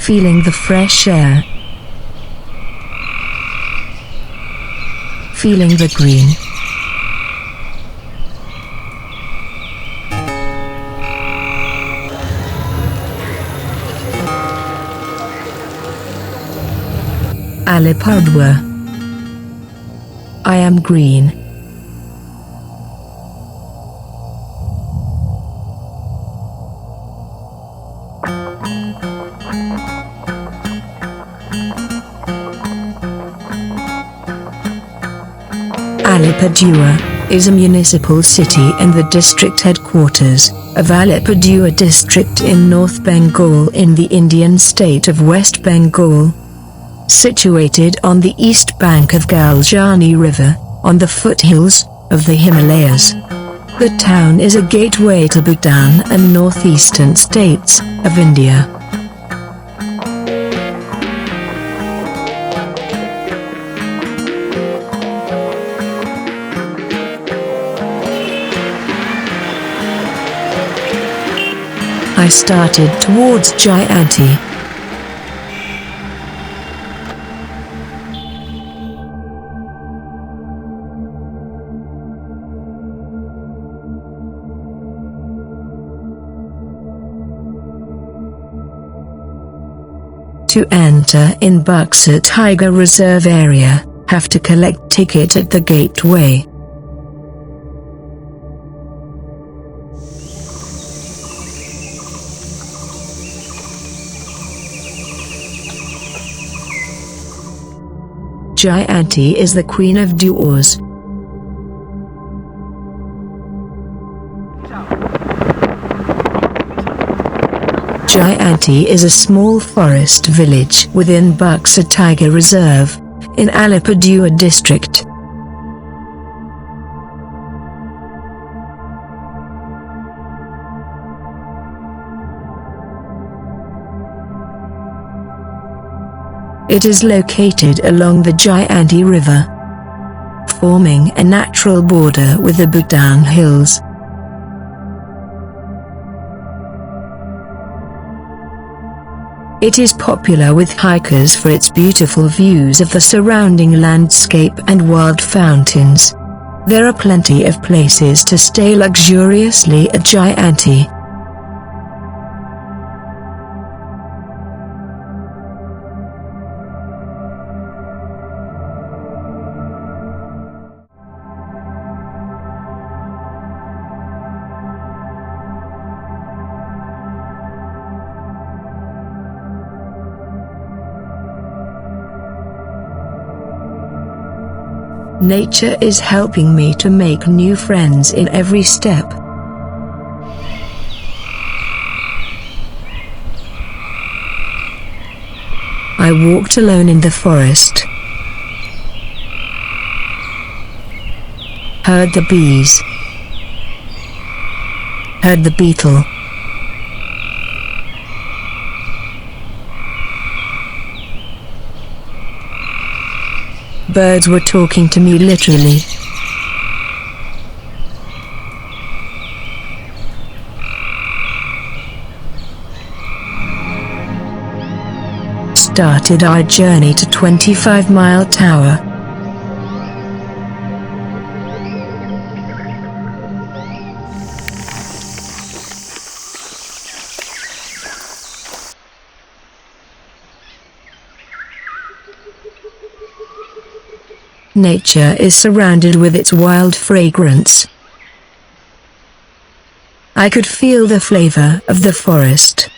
feeling the fresh air, feeling the green. Alipurduar. I am green. Alipurduar is a municipal city and the district headquarters of Alipurduar district in North Bengal in the Indian state of West Bengal. Situated on the east bank of Galjani River, on the foothills of the Himalayas. The town is a gateway to Bhutan and northeastern states of India. I started towards Jayanti. To enter in Buxa Tiger Reserve area, have to collect ticket at the gateway. Jayanti is the queen of doors. Jayanti is a small forest village within Buxa Tiger Reserve, in Alipurduar district. It is located along the Jayanti River, forming a natural border with the Bhutan hills. It is popular with hikers for its beautiful views of the surrounding landscape and wild fountains. There are plenty of places to stay luxuriously at Jayanti. Nature is helping me to make new friends in every step. I walked alone in the forest. Heard the bees. Heard the beetle. Birds were talking to me literally. Started our journey to 25-mile tower. Nature is surrounded with its wild fragrance. I could feel the flavor of the forest.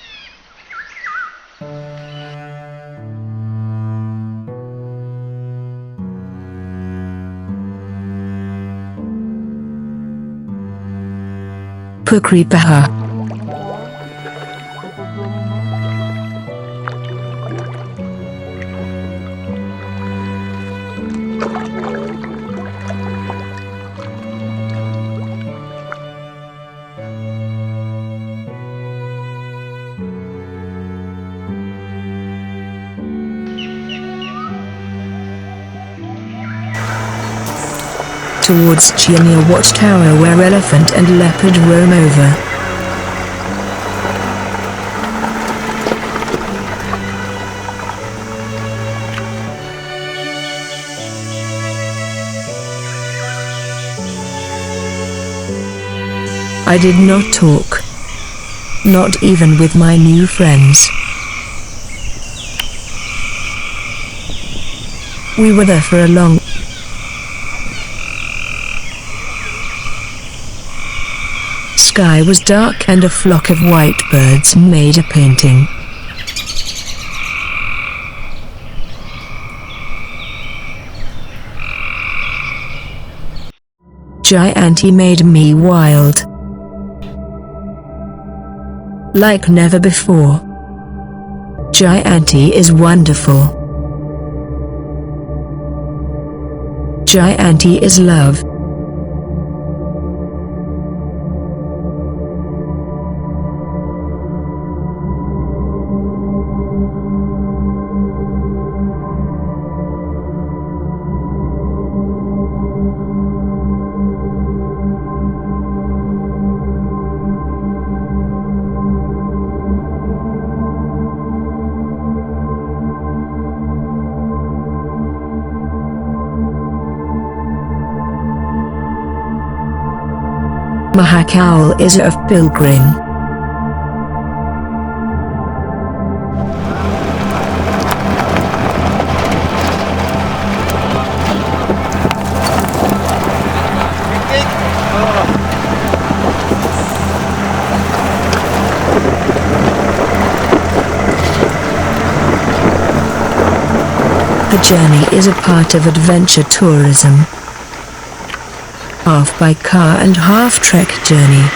Pukri Paha. Towards Chiania Watchtower where elephant and leopard roam over. I did not talk. Not even with my new friends. We were there for a long sky was dark and a flock of white birds made a painting. Gianti made me wild. Like never before. Gianti is wonderful. Gianti is love. Mahakal is of pilgrim. The journey is a part of adventure tourism. Half by car and half trek journey.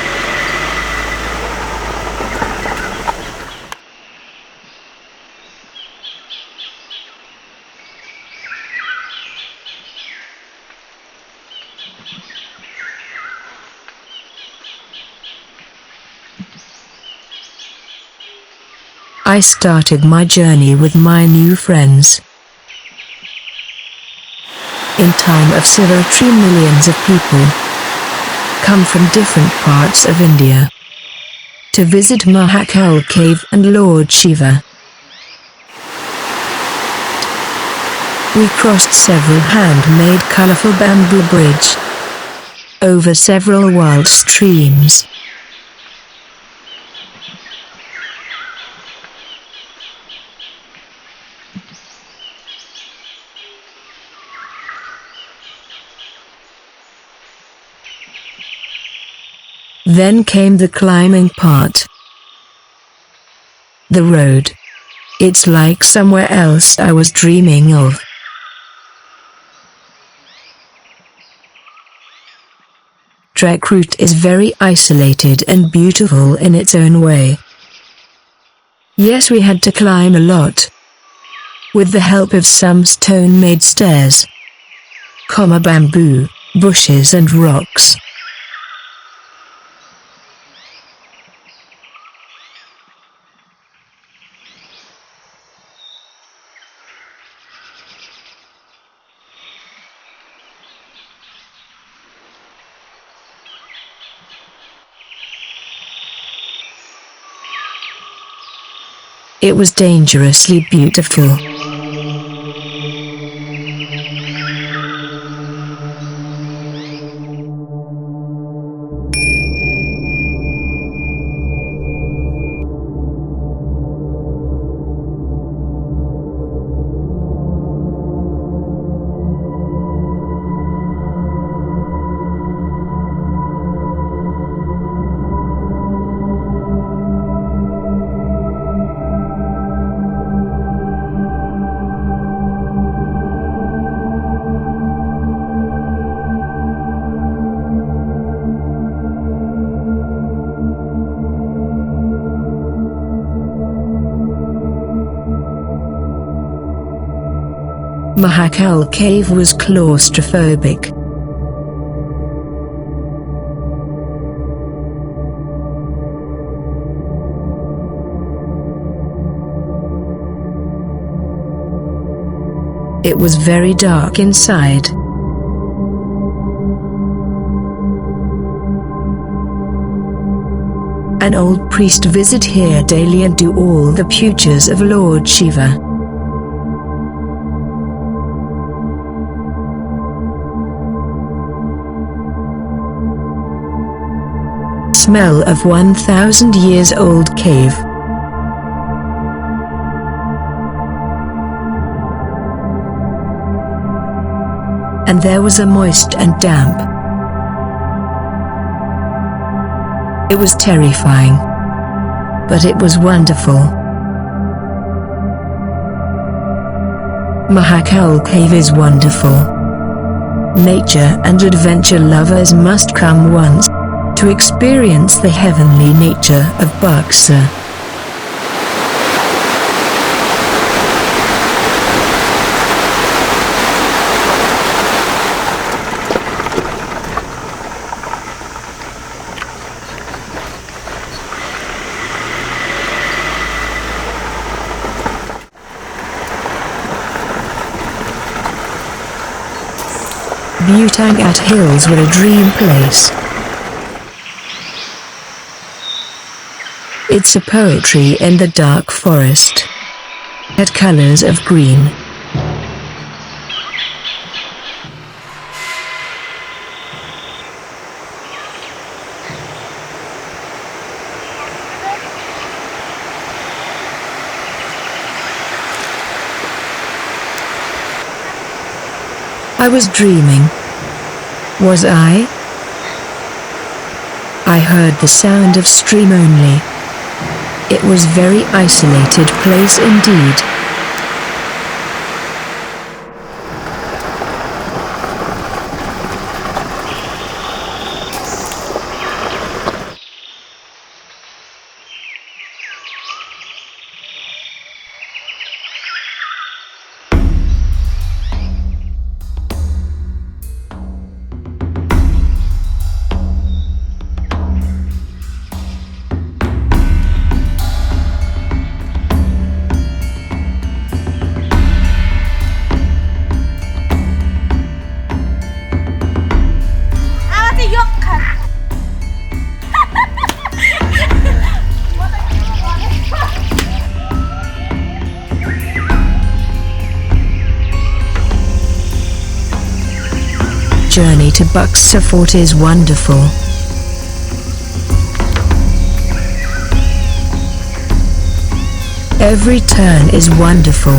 I started my journey with my new friends. In time of Sivatri, millions of people come from different parts of India to visit Mahakal cave and Lord Shiva. We crossed several hand-made colorful bamboo bridge over several wild streams. Then came the climbing part. The road. It's like somewhere else I was dreaming of. Trek route is very isolated and beautiful in its own way. Yes, we had to climb a lot. With the help of some stone-made stairs, bamboo, bushes and rocks. It was dangerously beautiful. Mahakal cave was claustrophobic. It was very dark inside. An old priest visit here daily and do all the pujas of Lord Shiva. smell of 1,000 years old cave. And there was a moist and damp. It was terrifying, but it was wonderful. Mahakal Cave is wonderful. Nature and adventure lovers must come once to experience the heavenly nature of Buxar. Bhutangat Hills were a dream place. It's a poetry in the dark forest. At colors of green. I was dreaming. Was I? I heard the sound of stream only. It was very isolated place indeed. Journey to Buxar Fort is wonderful. Every turn is wonderful.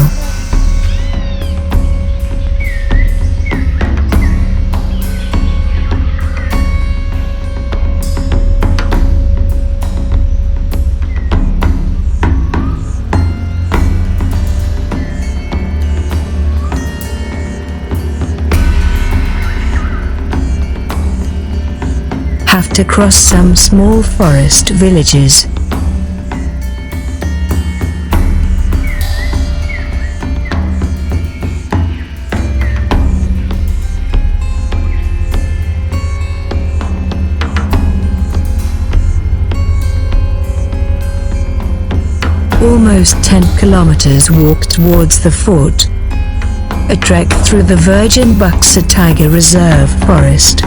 Have to cross some small forest villages. Almost 10 kilometers walk towards the fort. A trek through the virgin Buxar Tiger Reserve forest.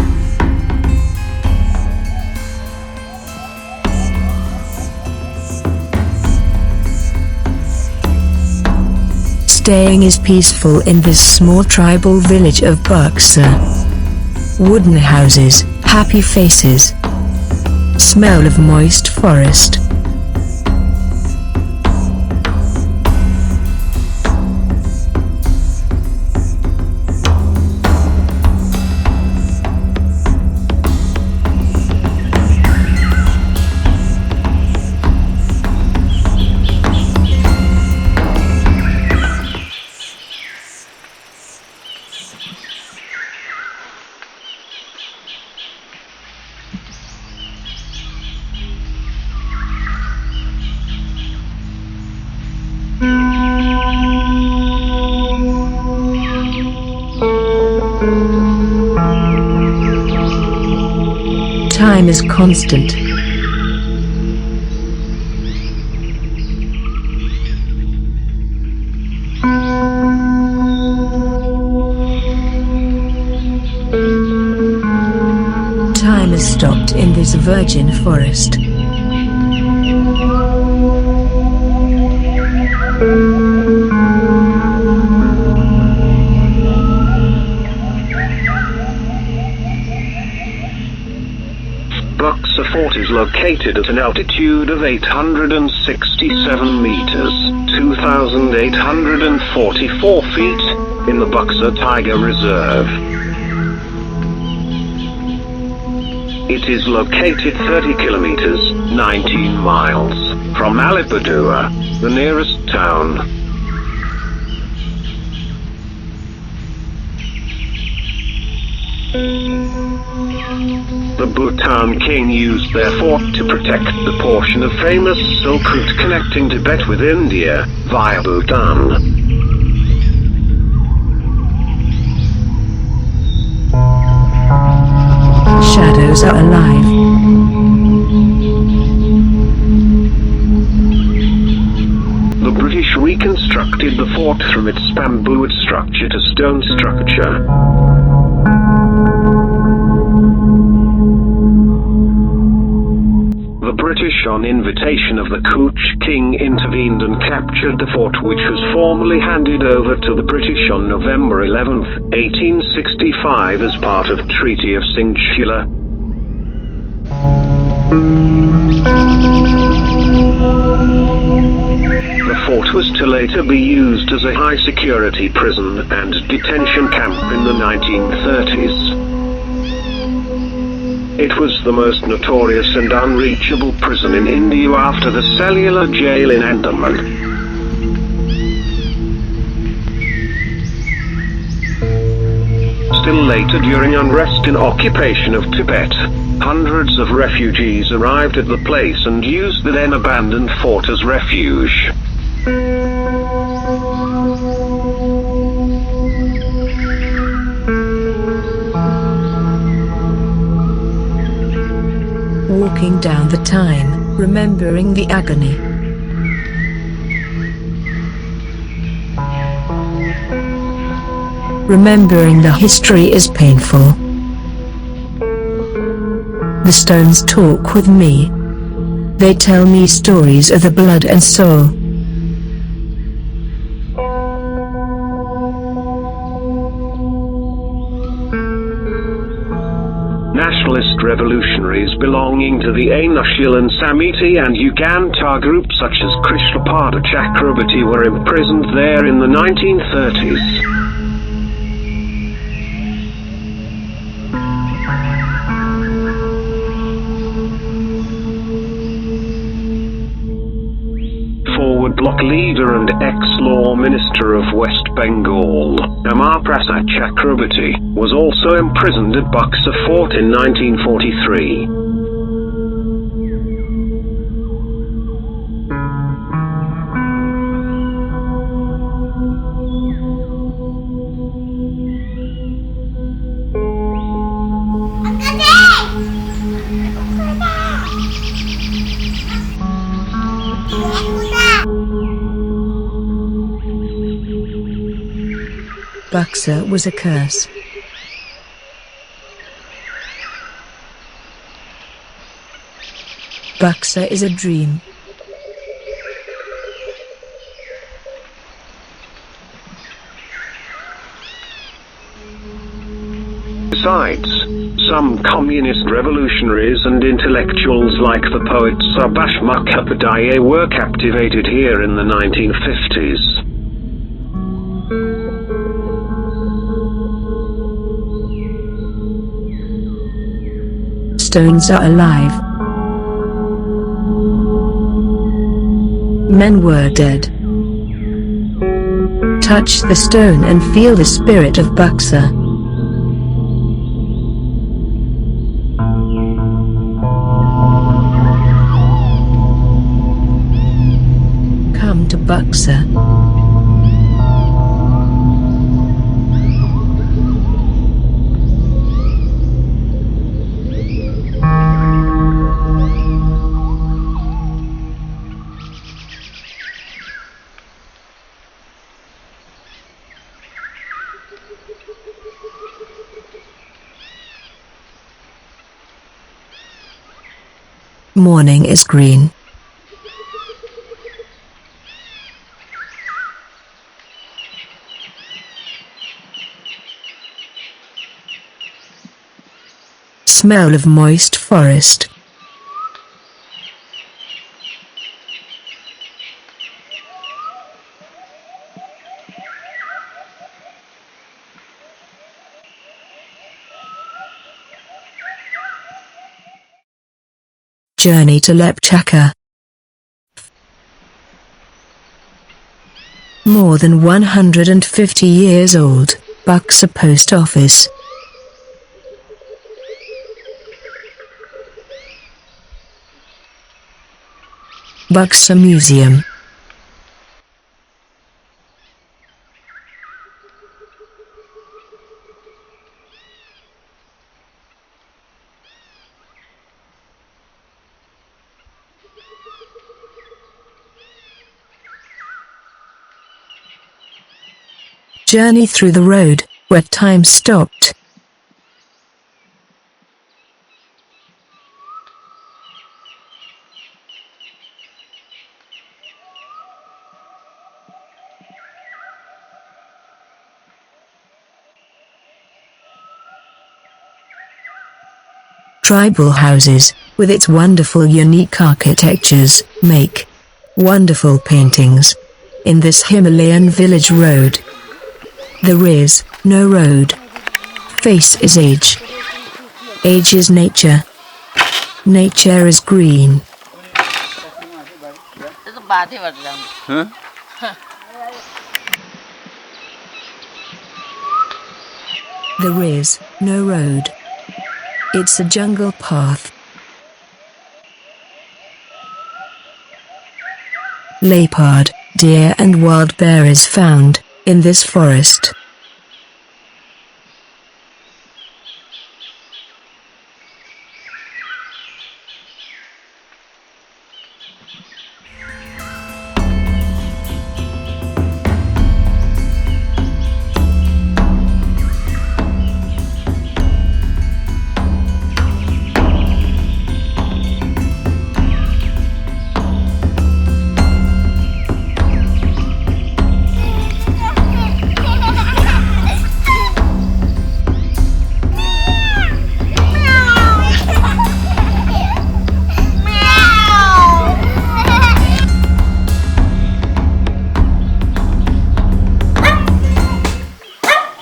Staying is peaceful in this small tribal village of Buxar. Wooden houses, happy faces. Smell of moist forest. Time is constant. Time is stopped in this virgin forest. Buxar Fort is located located at an altitude of 867 meters, 2,844 feet, in the Buxa Tiger Reserve. It is located 30 kilometers, 19 miles, from Alipurduar, the nearest town. The Bhutan king used their fort to protect the portion of famous Silk Route connecting Tibet with India, via Bhutan. Shadows are alive. The British reconstructed the fort from its bamboo wood structure to stone structure. The British, on invitation of the Cooch king, intervened and captured the fort, which was formally handed over to the British on November 11, 1865 as part of Treaty of Singshila. The fort was to later be used as a high-security prison and detention camp in the 1930s. It was the most notorious and unreachable prison in India after the cellular jail in Andaman. Still later, during unrest in occupation of Tibet, hundreds of refugees arrived at the place and used the then abandoned fort as refuge. Walking down the time, remembering the agony. Remembering the history is painful. The stones talk with me. They tell me stories of the blood and soul. Nationalist revolutionaries belonging to the Anushil and Samiti and Uganta groups such as Krishnapada Chakrabarti were imprisoned there in the 1930s. Forward Bloc leader and ex-law minister of West Bengal, Amar Prasad Chakrabarti, was also imprisoned at Buxa Fort in 1943. Buxa was a curse. Buxa is a dream. Besides, some communist revolutionaries and intellectuals like the poet Subhash Mukhopadhyay were captivated here in the 1950s. Stones are alive. Men were dead. Touch the stone and feel the spirit of Buxa. Come to Buxa. Morning is green. Smell of moist forest. Journey to Lepchaka. More than 150 years old, Buxa Post Office. Buxa Museum. Journey through the road, where time stopped. Tribal houses, with its wonderful unique architectures, make wonderful paintings. In this Himalayan village road, there is no road. Face is age. Age is nature. Nature is green. There is no road. It's a jungle path. Leopard, deer and wild bear is found in this forest.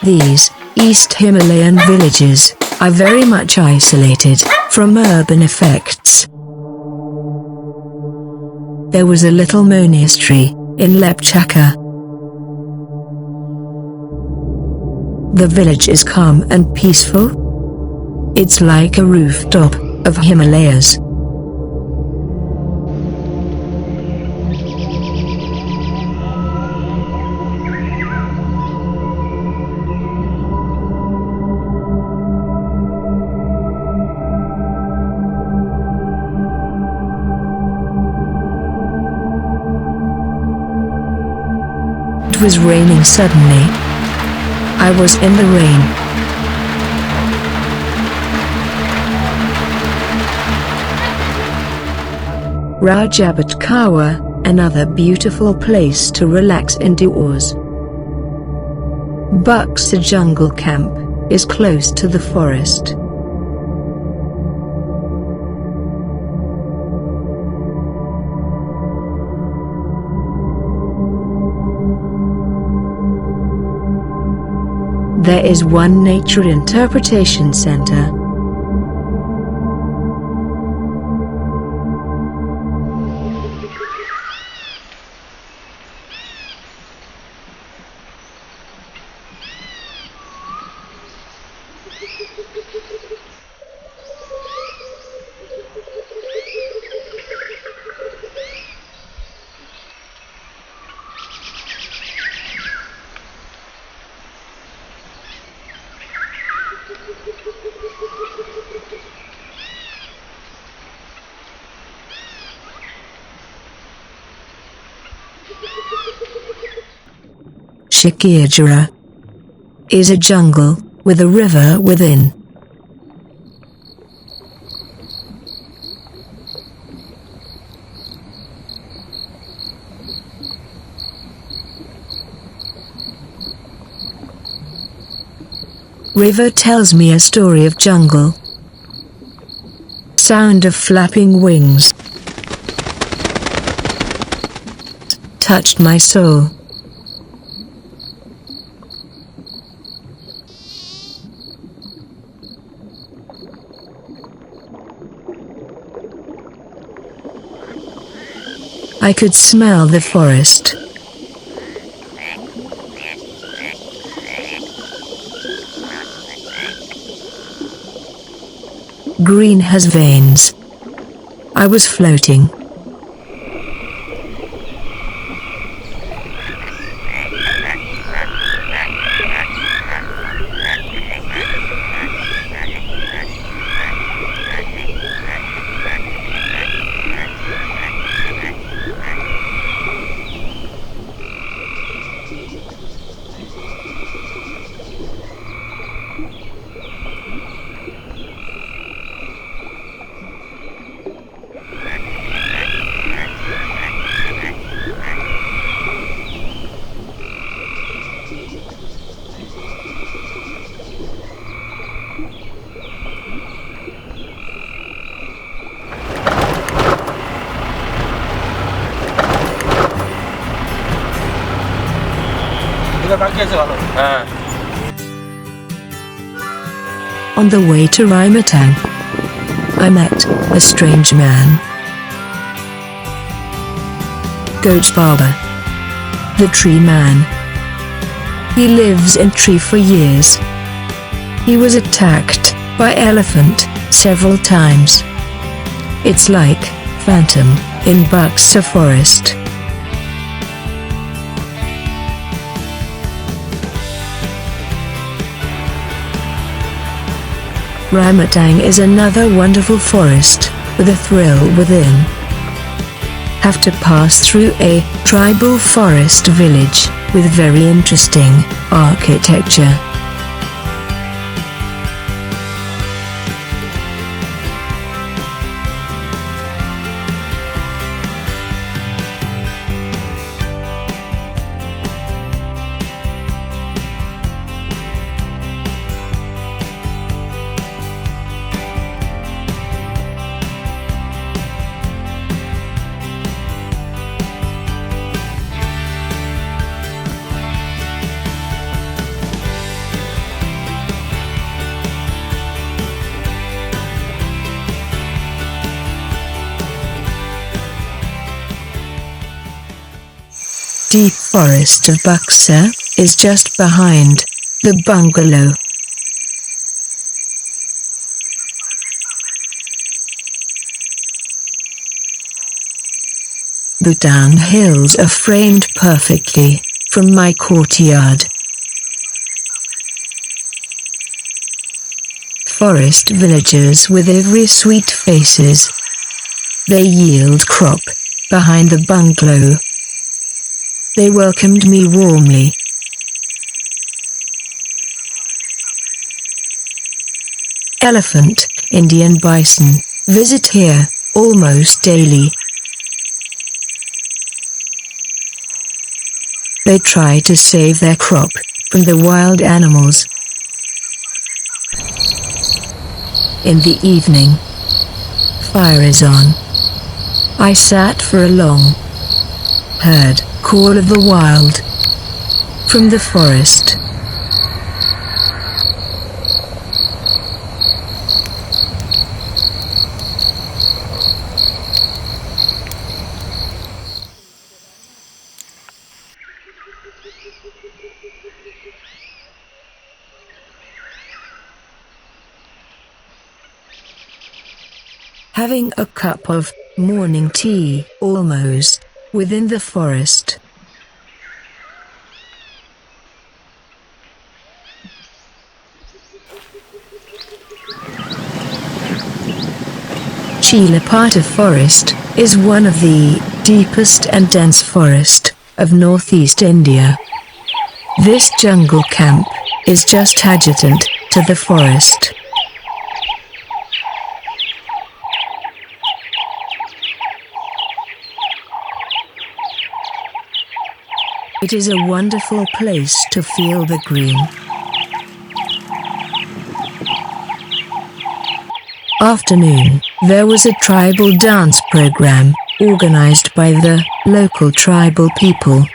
These East Himalayan villages are very much isolated from urban effects. There was a little monastery in Lepchaka. The village is calm and peaceful. It's like a rooftop of Himalayas. It was raining suddenly. I was in the rain. Rajabhat, another beautiful place to relax indoors. Buxa Jungle Camp is close to the forest. There is one nature interpretation center. Shikirjara is a jungle with a river within. River tells me a story of jungle. Sound of flapping wings touched my soul. I could smell the forest. Green has veins. I was floating. On the way to Raimatang, I met a strange man. Goat Baba, the tree man. He lives in tree for years. He was attacked by elephant several times. It's like Phantom in Buxa Forest. Raimatang is another wonderful forest, with a thrill within. Have to pass through a tribal forest village, with very interesting architecture. Deep forest of Buxa is just behind the bungalow. The down hills are framed perfectly from my courtyard. Forest villagers with every sweet faces. They yield crop behind the bungalow. They welcomed me warmly. Elephant, Indian bison, visit here almost daily. They try to save their crop from the wild animals. In the evening, fire is on. I sat for a long, heard call of the wild from the forest. Having a cup of morning tea almost within the forest. Chilapata Forest is one of the deepest and dense forest of northeast India. This jungle camp is just adjacent to the forest. It is a wonderful place to feel the green. Afternoon, there was a tribal dance program, organized by the local tribal people.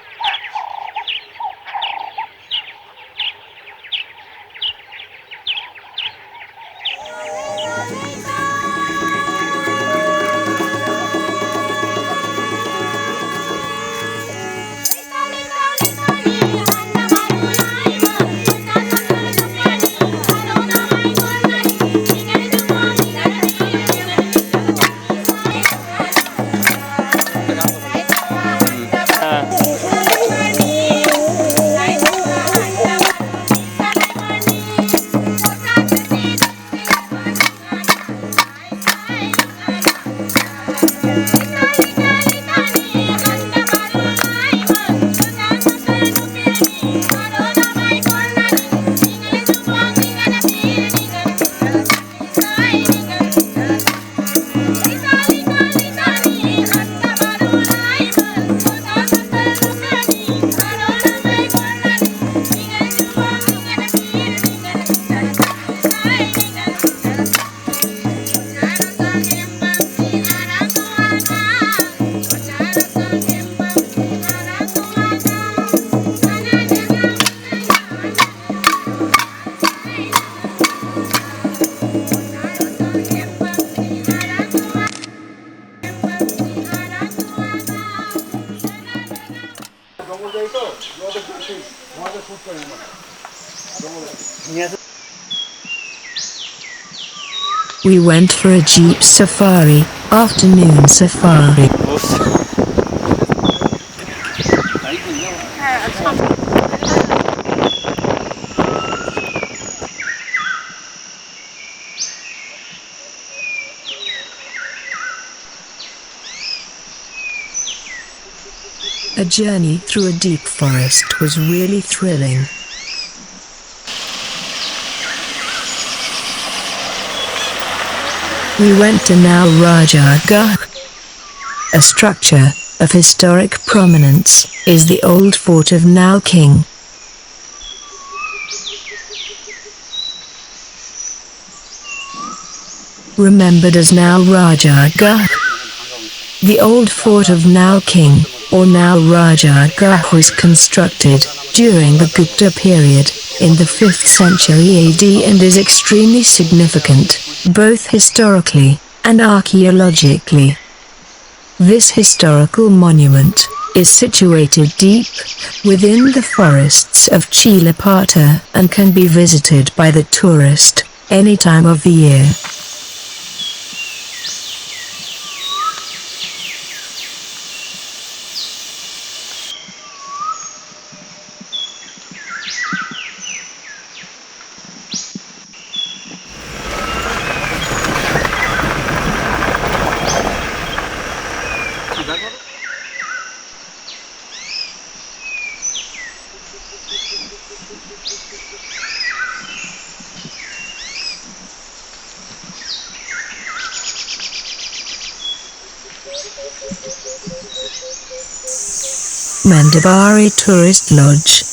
We went for a jeep safari, afternoon safari. A journey through a deep forest was really thrilling. We went to Nal Raja Gah. A structure of historic prominence is the old fort of Nal King. Remembered as Nal Raja Gah. The old fort of Nal King, or Nal Raja Gah, was constructed during the Gupta period in the 5th century AD and is extremely significant, both historically and archaeologically. This historical monument is situated deep within the forests of Chilapata and can be visited by the tourist any time of the year. Mandabari Tourist Lodge.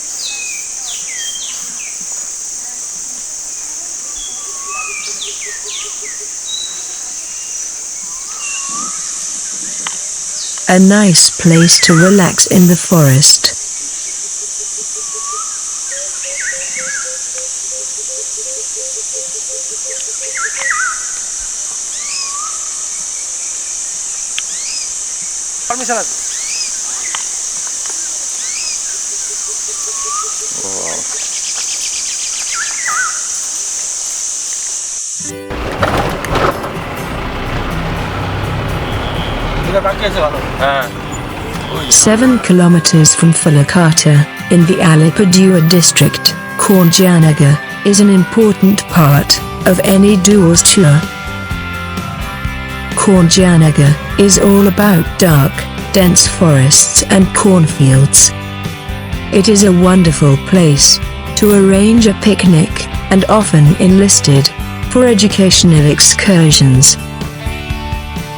A nice place to relax in the forest. हाँ 7 kilometers from Falakata, in the Alipurduar district, Kaunjanagar is an important part of any tour's tour. Kaunjanagar is all about dark, dense forests and cornfields. It is a wonderful place to arrange a picnic and often enlisted for educational excursions.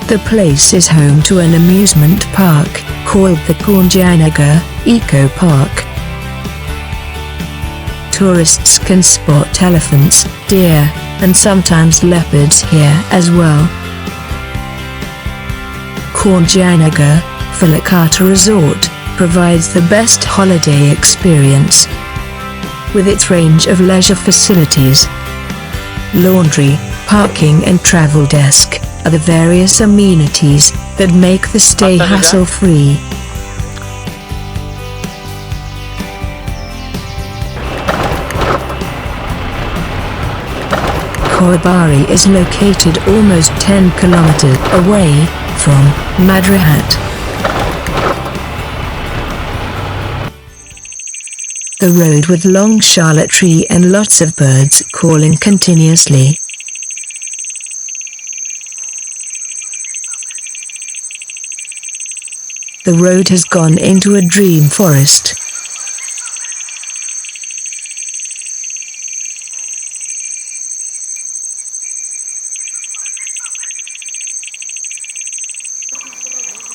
The place is home to an amusement park called the Kaunjanagar Eco Park. Tourists can spot elephants, deer, and sometimes leopards here as well. Kaunjanagar Falakata Resort provides the best holiday experience with its range of leisure facilities. Laundry, parking and travel desk are the various amenities that make the stay hassle-free. Koibari is located almost 10 kilometers away from Madrahat. The road with long charlotte tree and lots of birds calling continuously. The road has gone into a dream forest.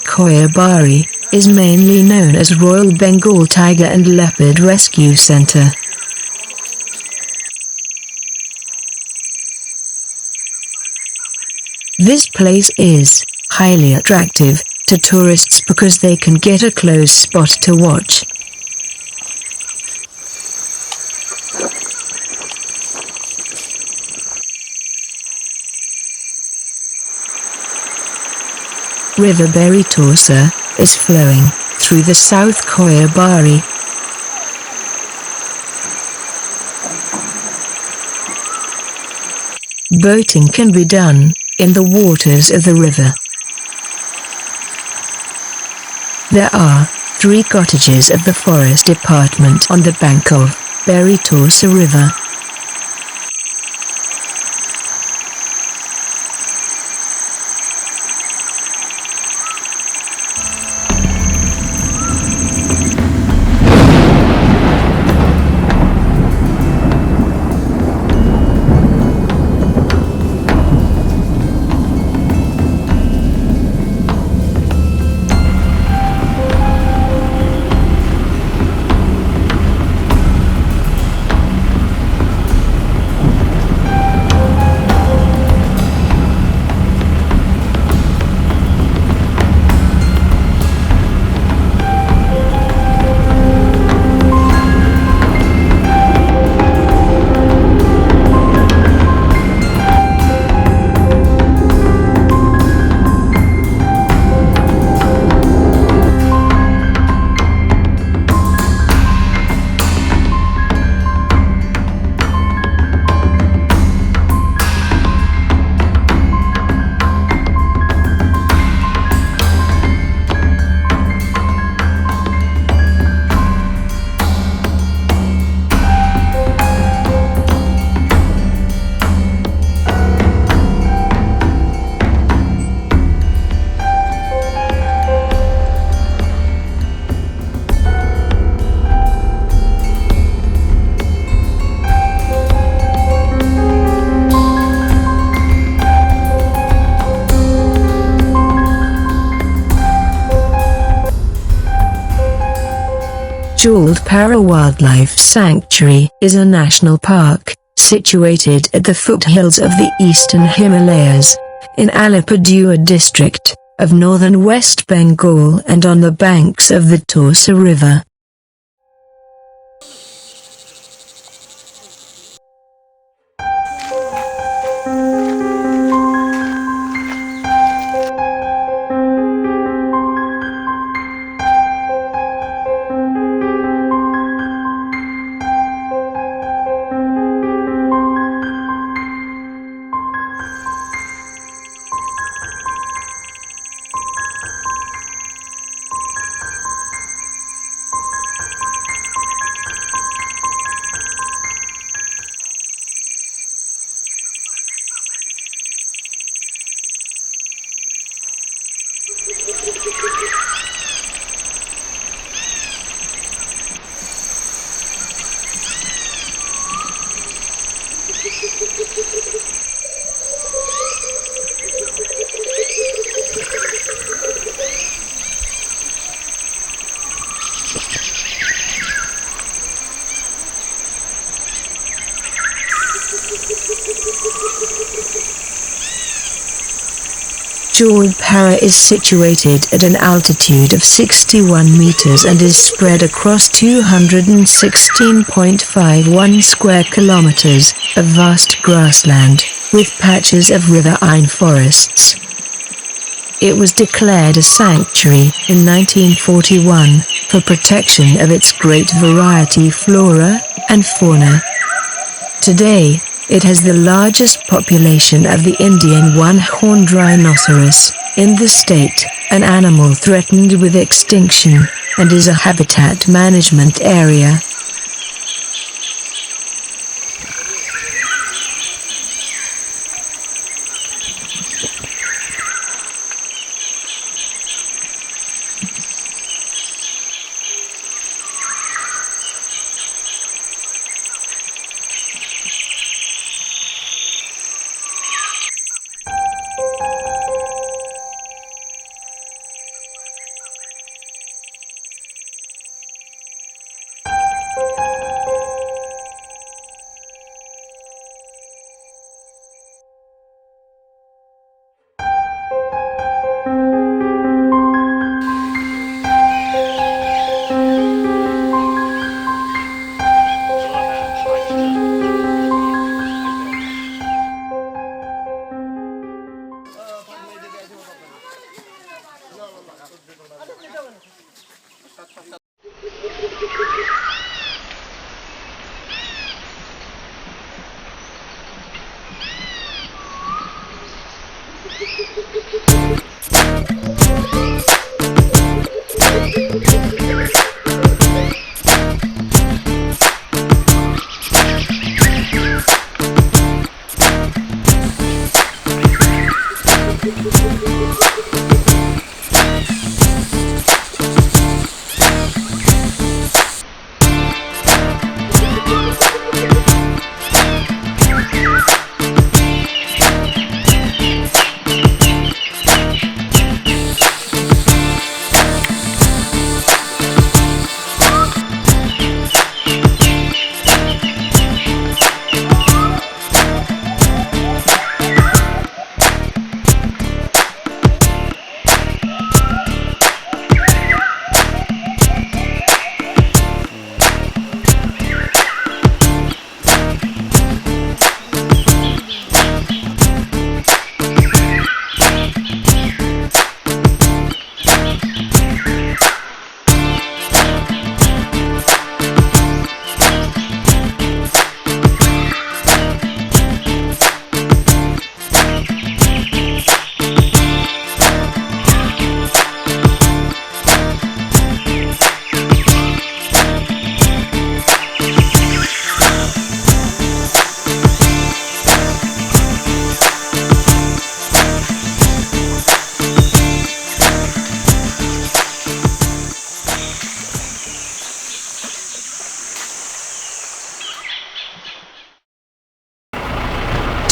Koibari is mainly known as Royal Bengal Tiger and Leopard Rescue Center. This place is highly attractive to tourists because they can get a close spot to watch. River Beritosa is flowing through the South Koyabari. Boating can be done in the waters of the river. There are 3 cottages of the Forest Department on the bank of Beritosa River. Alipurduar Wildlife Sanctuary is a national park situated at the foothills of the eastern Himalayas in Alipurduar district of northern West Bengal and on the banks of the Tosa River. Alipurduar is situated at an altitude of 61 meters and is spread across 216.51 square kilometers of vast grassland, with patches of riverine forests. It was declared a sanctuary in 1941 for protection of its great variety flora and fauna. Today, it has the largest population of the Indian one-horned rhinoceros in the state, an animal threatened with extinction, and is a habitat management area.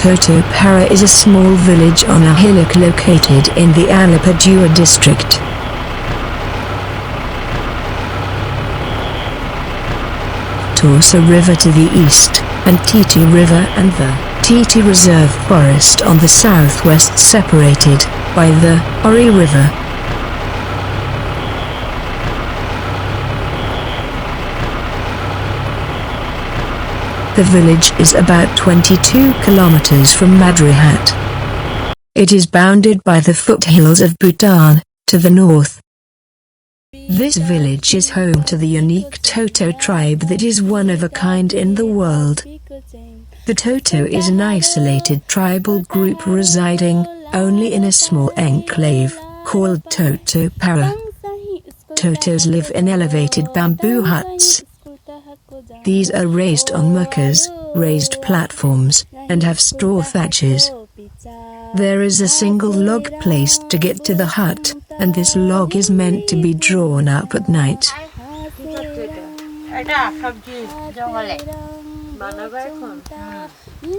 Totopara is a small village on a hillock located in the Alipurduar district. Torsa River to the east, and Titi River and the Titi Reserve Forest on the southwest separated by the Ori River. The village is about 22 kilometers from Madrihat. It is bounded by the foothills of Bhutan, to the north. This village is home to the unique Toto tribe that is one of a kind in the world. The Toto is an isolated tribal group residing only in a small enclave, called Totopara. Totos live in elevated bamboo huts. These are raised on mukas, raised platforms, and have straw thatches. There is a single log placed to get to the hut, and this log is meant to be drawn up at night.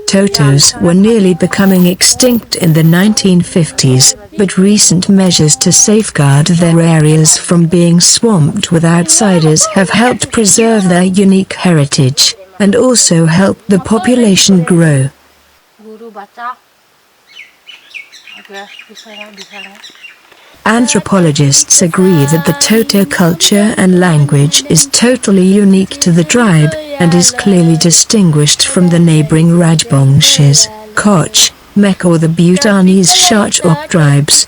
Totos were nearly becoming extinct in the 1950s, but recent measures to safeguard their areas from being swamped with outsiders have helped preserve their unique heritage, and also helped the population grow. Anthropologists agree that the Toto culture and language is totally unique to the tribe, and is clearly distinguished from the neighboring Rajbangshis, Koch, Mek or the Bhutanese Shachok tribes.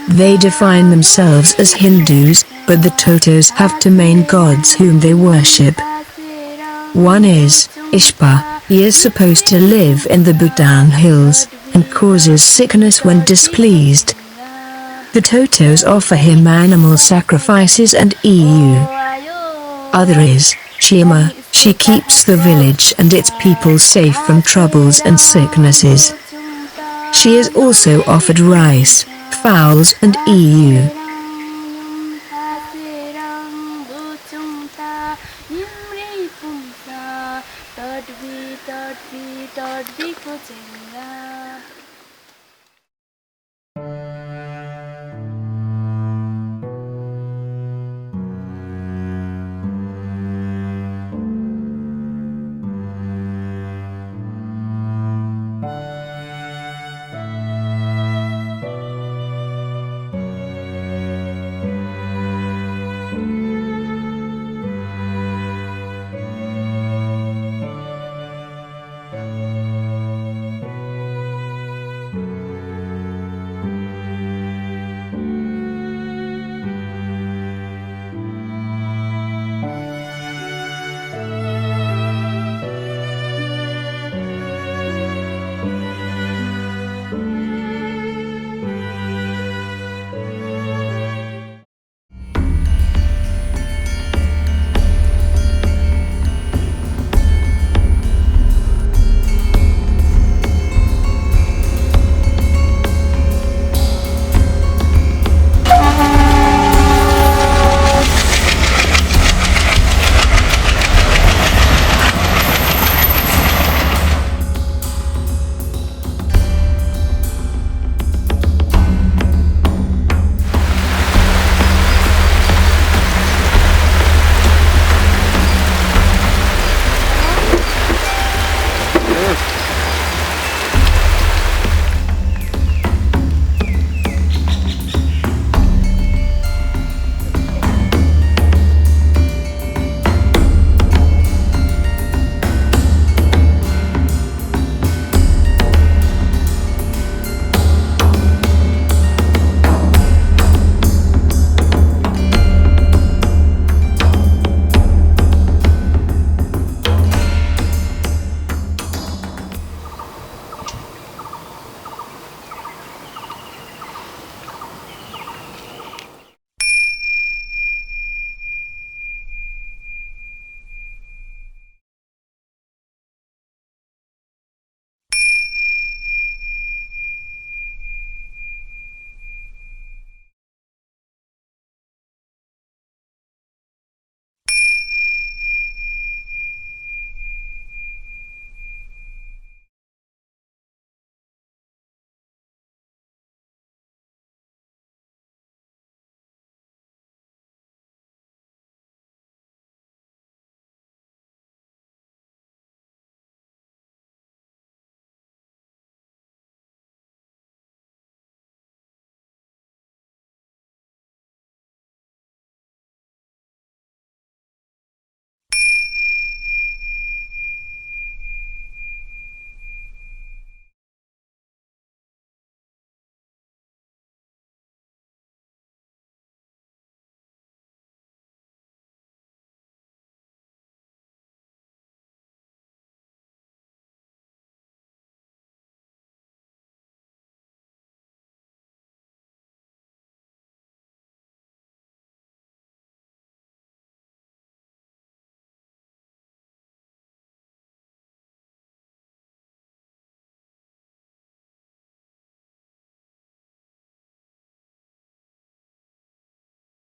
They define themselves as Hindus, but the Totos have two main gods whom they worship. One is Ishpa. He is supposed to live in the Bhutan hills, and causes sickness when displeased. The Totos offer him animal sacrifices and EU. Other is Chima. She keeps the village and its people safe from troubles and sicknesses. She is also offered rice, fowls and EU.